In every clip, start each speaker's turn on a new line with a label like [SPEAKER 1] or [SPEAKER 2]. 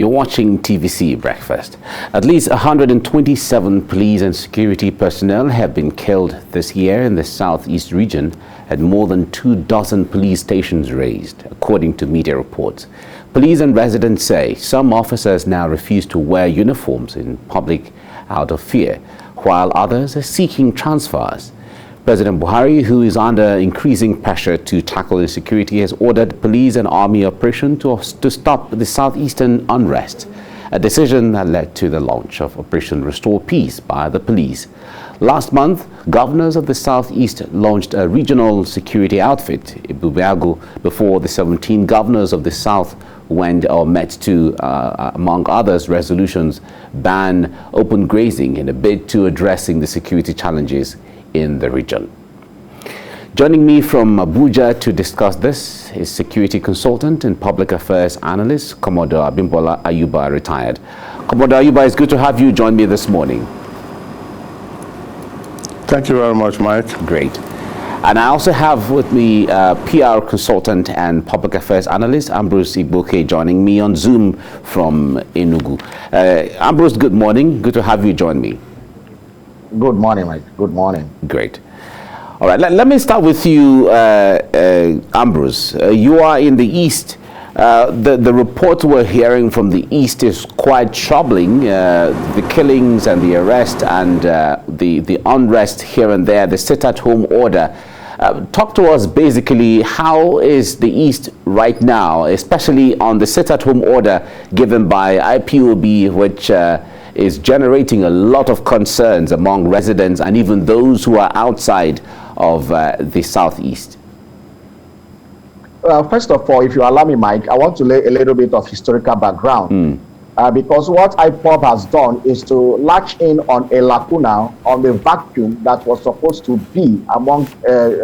[SPEAKER 1] You're watching TVC Breakfast. At least 127 police and security personnel have been killed this year in the southeast region, and more than 24 police stations razed, according to media reports. Police and residents say some officers now refuse to wear uniforms in public out of fear, while others are seeking transfers. President Buhari, who is under increasing pressure to tackle insecurity, has ordered police and army operation to stop the southeastern unrest, a decision that led to the launch of Operation Restore Peace by the police. Last month, governors of the southeast launched a regional security outfit, IPOB, before the 17 governors of the south met to, among others, resolutions ban open grazing in a bid to addressing the security challenges in the region. Joining me from Abuja to discuss this is security consultant and public affairs analyst, Commodore Abimbola Ayuba, retired. Commodore Ayuba, it's good to have you join me this morning.
[SPEAKER 2] Thank you very much, Mike. Great.
[SPEAKER 1] And I also have with me PR consultant and public affairs analyst, Ambrose Igboke, joining me on Zoom from Enugu. Ambrose, good morning. Good to have you join me.
[SPEAKER 3] Good morning, Mike. Good morning.
[SPEAKER 1] Great. All right, let me start with you, Ambrose. You are in the East. The report we're hearing from the East is quite troubling. The killings and the arrest and the unrest here and there, the sit-at-home order. Talk to us basically, how is the East right now, especially on the sit-at-home order given by IPOB, which is generating a lot of concerns among residents and even those who are outside of the southeast?
[SPEAKER 3] First of all, if you allow me, Mike, I want to lay a little bit of historical background. Because what IPOB has done is to latch in on a lacuna, on the vacuum that was supposed to be among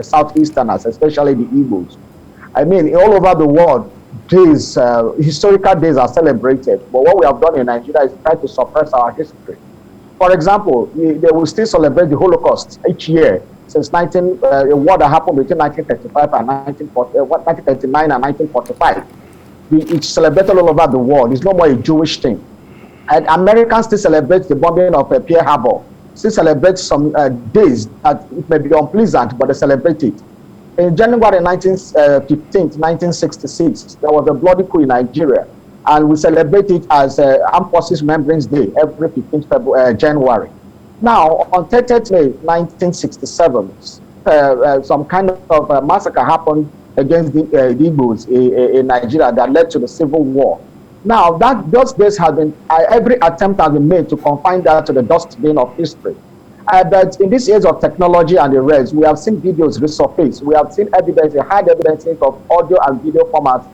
[SPEAKER 3] Southeasterners, especially the Igbos. I mean, all over the world, historical days are celebrated, but what we have done in Nigeria is try to suppress our history. For example, they will still celebrate the Holocaust each year since a war that happened between 1935 and 1939 and 1945. It's celebrated all over the world. It's no more a Jewish thing. And Americans still celebrate the bombing of Pearl Harbor, still celebrate some days that it may be unpleasant, but they celebrate it. In January 1966, there was a bloody coup in Nigeria, and we celebrate it as Armed Forces Remembrance Day every 15th January. Now, on 30th May 1967, some kind of massacre happened against the Igbos in Nigeria that led to the Civil War. Now, those days have been, every attempt has been made to confine that to the dustbin of history. But in this age of technology and the rest, we have seen videos resurface. We have seen evidence, hard evidence of audio and video formats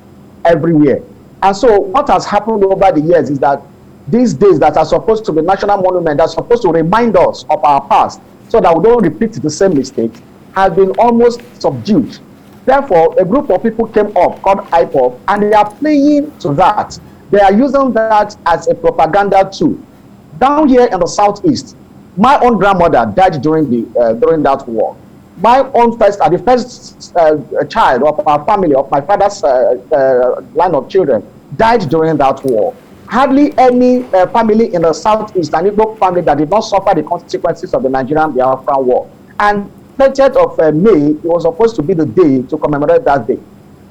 [SPEAKER 3] everywhere. And so what has happened over the years is that these days that are supposed to be national monument, that are supposed to remind us of our past so that we don't repeat the same mistakes, have been almost subdued. Therefore, a group of people came up called IPOB, and they are playing to that. They are using that as a propaganda tool. Down here in the southeast, my own grandmother died during that war. My own the first child of our family, of my father's line of children, died during that war. Hardly any family in the southeast, an Igbo family, that did not suffer the consequences of the Nigerian Biafran war. And 30th of May, it was supposed to be the day to commemorate that day.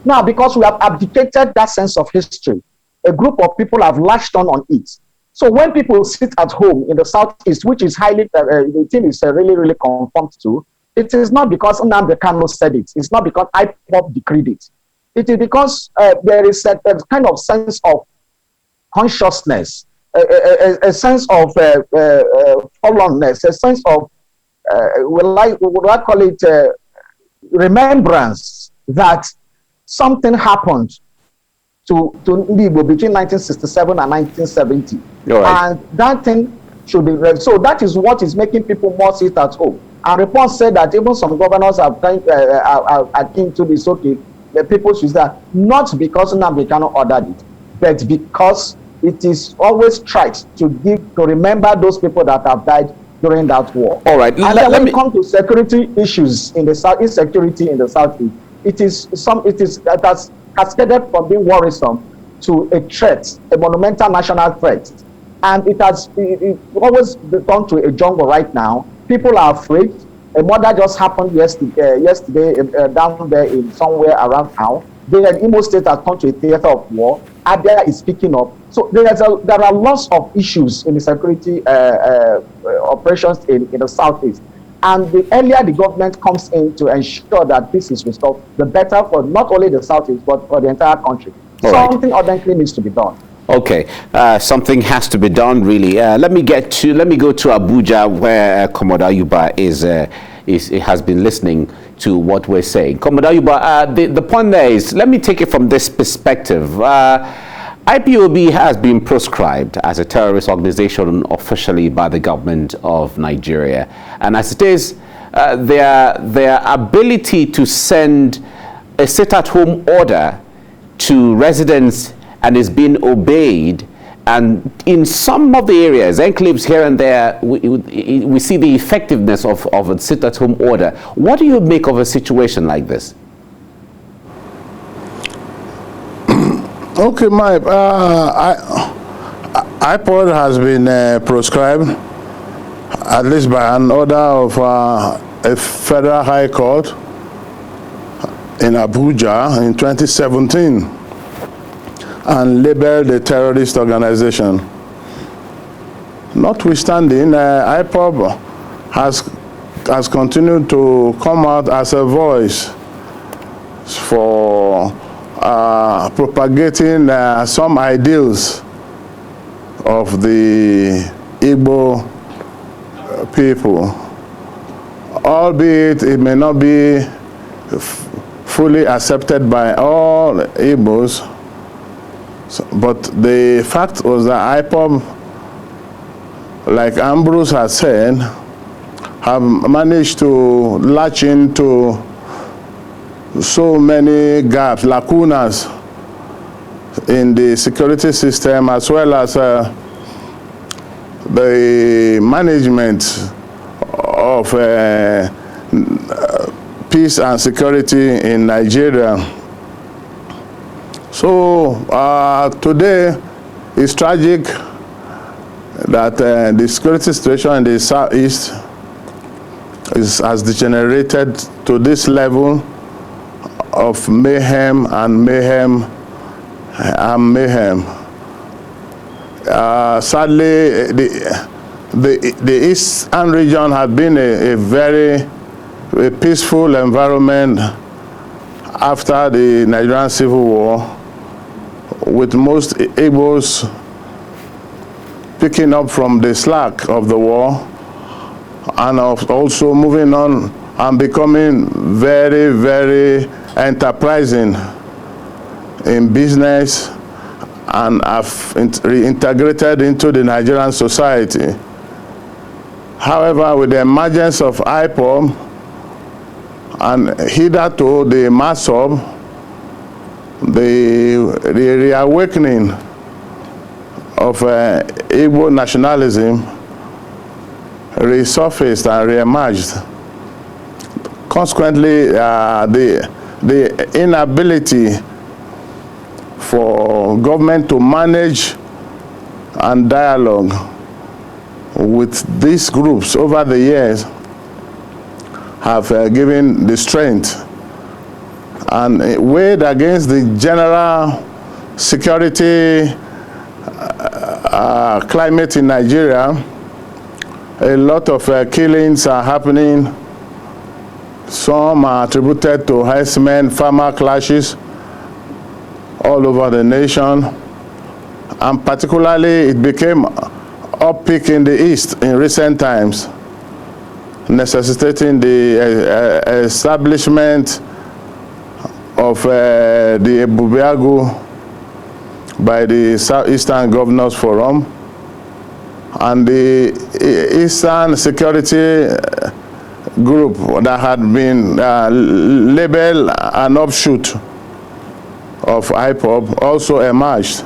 [SPEAKER 3] Now, because we have abdicated that sense of history, a group of people have latched on it. So when people sit at home in the southeast, which is highly, the thing is really, really conformed to, it is not because Nnamdi Kanu said it. It's not because IPOB decreed it. It is because there is a kind of sense of consciousness, a sense of fallenness, a sense of, would I call it remembrance that something happened to Igbo between 1967 and 1970. Right. And that thing should be read. So that is what is making people more sit at home. And reports said that even some governors are keen to this, okay, the people should say, not because Nnamdi Kanu ordered it, but because it is always tried to remember those people that have died during that war. All right. And then when it comes to security issues in the south, insecurity in the southeast, it has cascaded from being worrisome to a threat, a monumental national threat. And it always become to a jungle right now. People are afraid. A murder just happened yesterday down there in somewhere around town. The Imo State has turned to a theater of war. Abia is picking up. So there are lots of issues in the security operations in the southeast. And the earlier the government comes in to ensure that this is restored, the better for not only the southeast, but for the entire country. Something urgently needs to be done.
[SPEAKER 1] Okay, something has to be done, really. Let me go to Abuja, where Commodore Ayuba has been listening to what we're saying. Commodore Ayuba, the point there is, let me take it from this perspective. IPOB has been proscribed as a terrorist organization officially by the government of Nigeria, and as it is, their ability to send a sit-at-home order to residents and is being obeyed, and in some of the areas, enclaves here and there, we see the effectiveness of a sit-at-home order. What do you make of a situation like this?
[SPEAKER 2] Okay, Mike, IPOB has been proscribed, at least by an order of a federal high court in Abuja in 2017, and labeled a terrorist organization. Notwithstanding, IPOB has continued to come out as a voice for propagating some ideals of the Igbo people, albeit it may not be fully accepted by all Igbos. But the fact was that IPOB, like Ambrose has said, have managed to latch into so many gaps, lacunas in the security system, as well as the management of peace and security in Nigeria. So today it's tragic that the security situation in the southeast has degenerated to this level of mayhem and mayhem and mayhem. Sadly, the eastern region had been a very peaceful environment after the Nigerian Civil War, with most Igbos picking up from the slack of the war and also moving on and becoming very, very enterprising in business and have reintegrated into the Nigerian society. However, with the emergence of IPOB and hitherto the MASOB, the reawakening of Igbo nationalism resurfaced and reemerged. Consequently, the inability for government to manage and dialogue with these groups over the years have given the strength and weighed against the general security climate in Nigeria. A lot of killings are happening. Some are attributed to herdsmen, farmer clashes all over the nation. And particularly it became uppeak in the east in recent times, necessitating the establishment of the Ebubeagu by the Southeastern Governors Forum and the Eastern Security Group that had been labeled an offshoot of IPOB also emerged.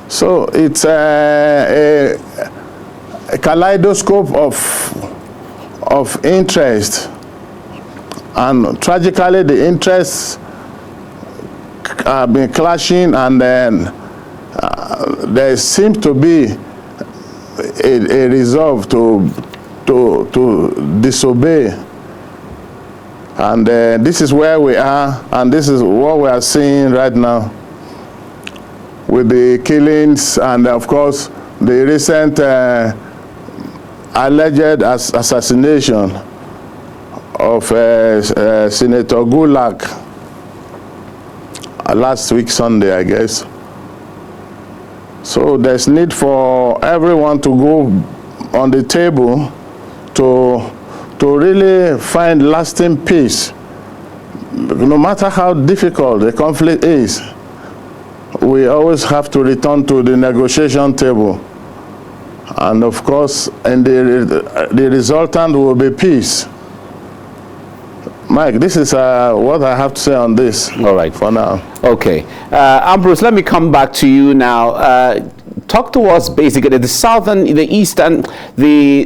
[SPEAKER 2] So it's a kaleidoscope of interest, and tragically the interests have been clashing, and then there seems to be a resolve to disobey. And this is where we are, and this is what we are seeing right now with the killings, and of course the recent alleged assassination of Senator Gulak last week Sunday, I guess. So there's need for everyone to go on the table to really find lasting peace. No matter how difficult the conflict is, we always have to return to the negotiation table. And of course, and the resultant will be peace. Mike, this is what I have to say on this.
[SPEAKER 1] All right.
[SPEAKER 2] For now.
[SPEAKER 1] Okay. Ambrose, let me come back to you now. Talk to us basically. The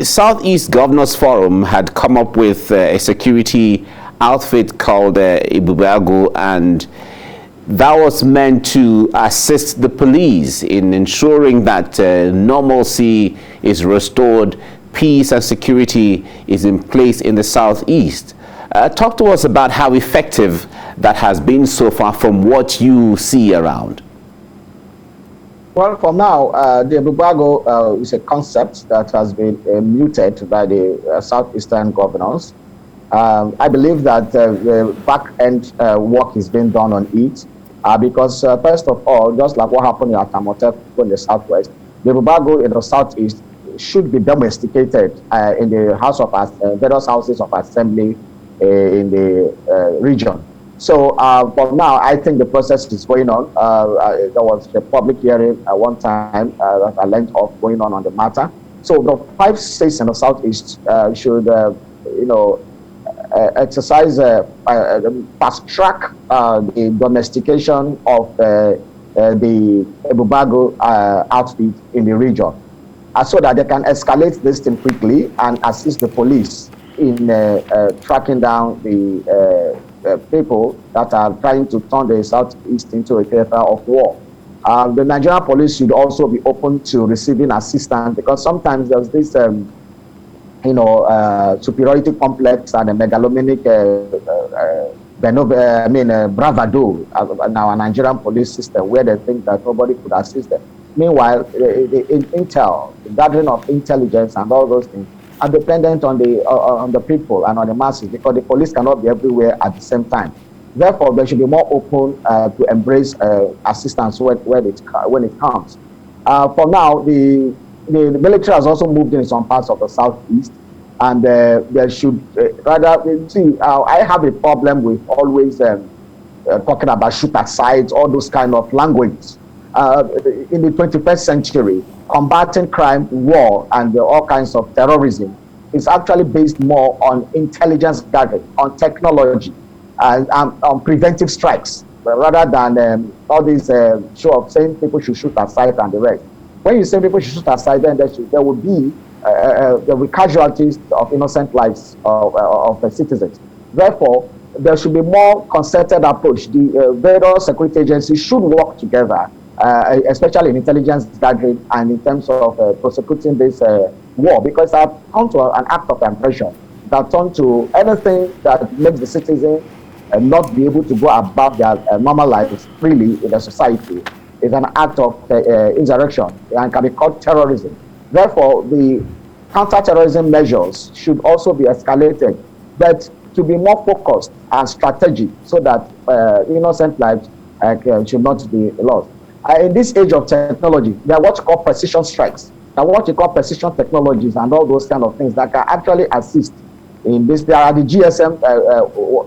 [SPEAKER 1] Southeast Governors Forum had come up with a security outfit called IPOB, and that was meant to assist the police in ensuring that normalcy is restored, peace and security is in place in the Southeast. Talk to us about how effective that has been so far from what you see around.
[SPEAKER 3] Well, for now, the IPOB is a concept that has been muted by the Southeastern governors. I believe that the back-end work is being done on it because, first of all, just like what happened at Amotekun in the Southwest, the IPOB in the Southeast should be domesticated in the various houses of assembly in the region. So for now, I think the process is going on. There was a public hearing at one time that I learned of going on the matter. So the 5 states in the Southeast should, exercise, fast track the domestication of the IPOB outfit in the region, so that they can escalate this thing quickly and assist the police in tracking down the people that are trying to turn the Southeast into a theater of war. The Nigerian police should also be open to receiving assistance, because sometimes there's this, superiority complex and a megalomaniac bravado in our Nigerian police system, where they think that nobody could assist them. Meanwhile, the gathering of intelligence and all those things are dependent on the people and on the masses, because the police cannot be everywhere at the same time. Therefore, they should be more open to embrace assistance when it comes. For now, the military has also moved in some parts of the Southeast, and they should rather see. I have a problem with always talking about shoot aside, all those kind of language. In the 21st century, combating crime, war, and all kinds of terrorism is actually based more on intelligence gathering, on technology, and on preventive strikes, rather than all this show of saying people should shoot aside and the rest. When you say people should shoot aside, then there will be casualties of innocent lives of the citizens. Therefore, there should be more concerted approach. The various security agencies should work together, especially in intelligence gathering and in terms of prosecuting this war, because that turned to an act of aggression, that turned to anything that makes the citizen not be able to go about their normal lives freely in the society is an act of insurrection and can be called terrorism. Therefore, the counter-terrorism measures should also be escalated, but to be more focused and strategic, so that innocent lives should not be lost. In this age of technology, there are what you call precision strikes. There are what you call precision technologies and all those kind of things that can actually assist in this. There are the GSM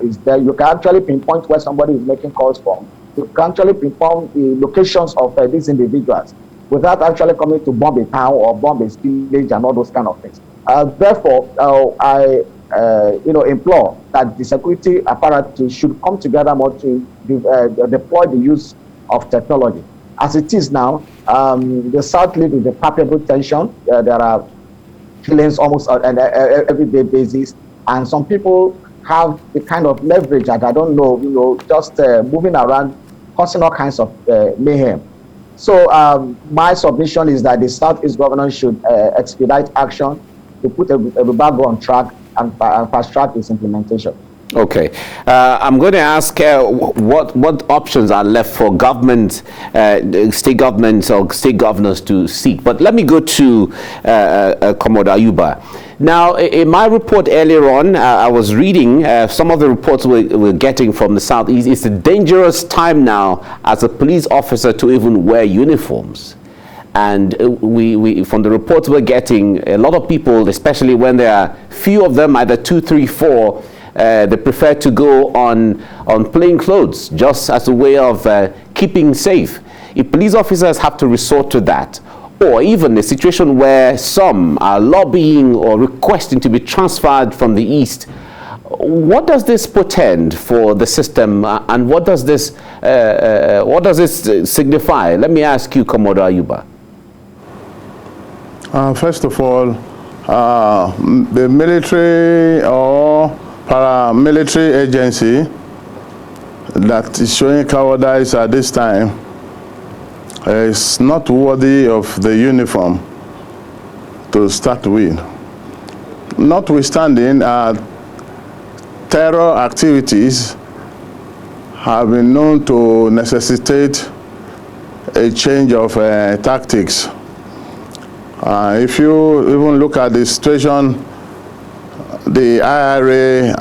[SPEAKER 3] is there. You can actually pinpoint where somebody is making calls from. You can actually pinpoint the locations of these individuals without actually coming to bomb a town or bomb a village and all those kind of things. Therefore, I implore that the security apparatus should come together more to deploy the use of technology. As it is now, the South lives with a palpable tension. There are killings almost on an everyday basis, and some people have the kind of leverage that I don't know, just moving around causing all kinds of mayhem. So my submission is that the Southeast governor should expedite action to put embargo on track and fast track its implementation.
[SPEAKER 1] Okay, I'm going to ask what options are left for government, state governments or state governors to seek. But let me go to Commodore Ayuba. Now, in my report earlier on, I was reading some of the reports we're getting from the Southeast. It's a dangerous time now as a police officer to even wear uniforms. And we from the reports we're getting, a lot of people, especially when there are few of them, either 2, 3, 4, they prefer to go on plain clothes just as a way of keeping safe. If police officers have to resort to that, or even a situation where some are lobbying or requesting to be transferred from the East, what does this portend for the system, and what does this signify? Let me ask you, Commodore Ayuba.
[SPEAKER 2] First of all, the military or paramilitary agency that is showing cowardice at this time is not worthy of the uniform to start with. Notwithstanding, terror activities have been known to necessitate a change of tactics. If you even look at the situation, the IRA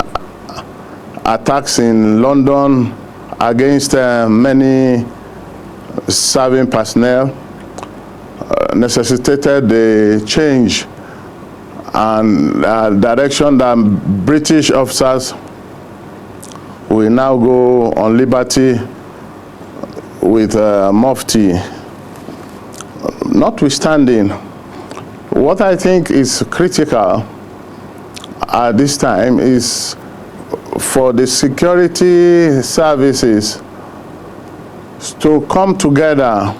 [SPEAKER 2] attacks in London against many serving personnel necessitated the change and direction that British officers will now go on liberty with Mufti. Notwithstanding, what I think is critical at this time is for the security services to come together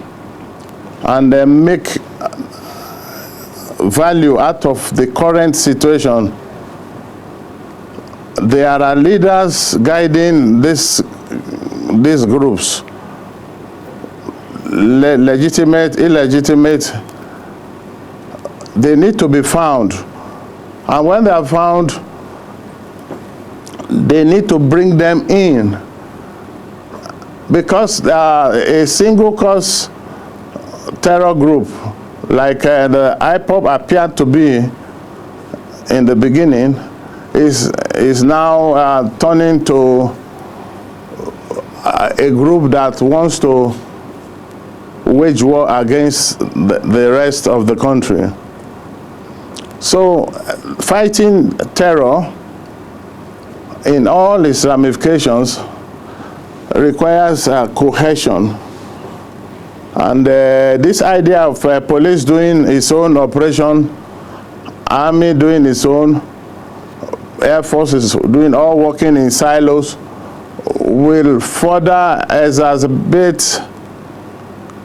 [SPEAKER 2] and make value out of the current situation. There are leaders guiding these groups, legitimate, illegitimate. They need to be found, and when they are found, they need to bring them in, because a single cause terror group like the IPOB appeared to be in the beginning is now turning to a group that wants to wage war against the rest of the country. So fighting terror in all its ramifications requires cohesion. And this idea of police doing its own operation, army doing its own, air forces doing all working in silos, will further exacerbate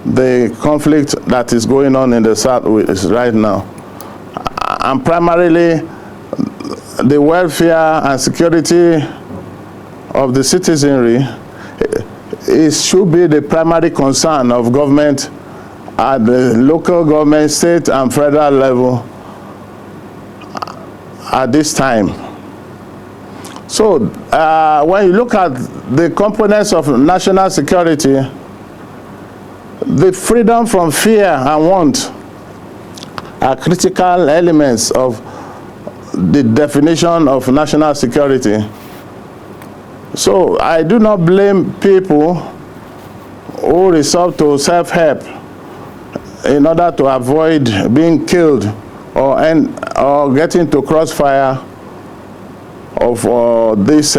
[SPEAKER 2] the conflict that is going on in the Southwest right now. And primarily, the welfare and security of the citizenry should be the primary concern of government at the local government, state and federal level at this time. So when you look at the components of national security, the freedom from fear and want are critical elements of the definition of national security. So I do not blame people who resort to self-help in order to avoid being killed or getting into crossfire of these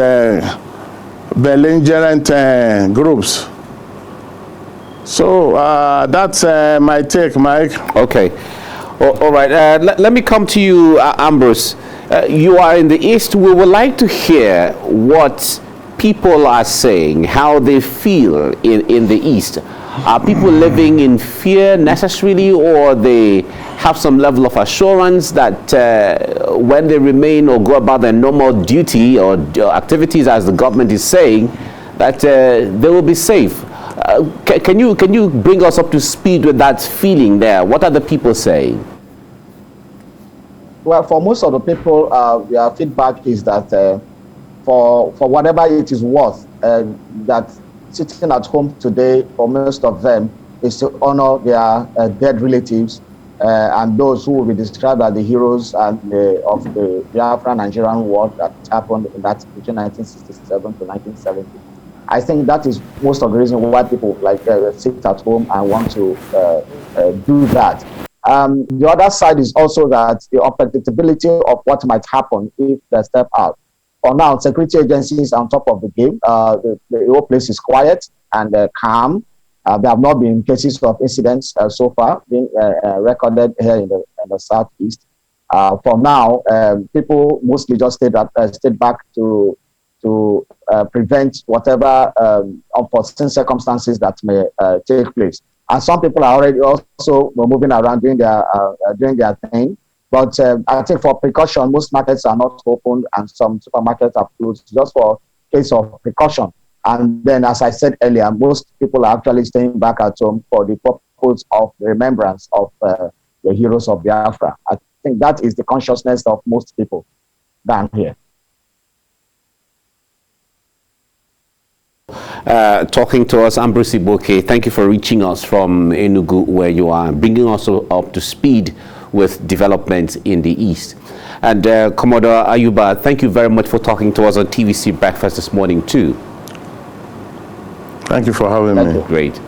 [SPEAKER 2] belligerent groups. So that's my take, Mike.
[SPEAKER 1] Okay. All right. Let me come to you, Ambrose. You are in the East. We would like to hear what people are saying, how they feel in the East. Are people living in fear necessarily, or they have some level of assurance that when they remain or go about their normal duty or activities, as the government is saying, that they will be safe? Can you bring us up to speed with that feeling there? What are the people saying?
[SPEAKER 3] Well, for most of the people, their feedback is that for whatever it is worth, that sitting at home today for most of them is to honor their dead relatives and those who will be described as the heroes and of the Biafra Nigerian war that happened in that between 1967 to 1970. I think that is most of the reason why people like sit at home and want to do that. The other side is also that the unpredictability of what might happen if they step out. For now, security agencies are on top of the game. The whole place is quiet and calm. There have not been cases of incidents so far being recorded here in the southeast. For now, people mostly just stayed back to prevent whatever unforeseen circumstances that may take place. And some people are already also moving around doing their thing. But I think for precaution, most markets are not open and some supermarkets are closed just for case of precaution. And then, as I said earlier, most people are actually staying back at home for the purpose of the remembrance of the heroes of Biafra. I think that is the consciousness of most people down here.
[SPEAKER 1] Talking to us, Ambrose Iboke, thank you for reaching us from Enugu, where you are, bringing us up to speed with developments in the East. And Commodore Ayuba, thank you very much for talking to us on TVC Breakfast this morning too.
[SPEAKER 2] Thank you for having me.
[SPEAKER 1] Great.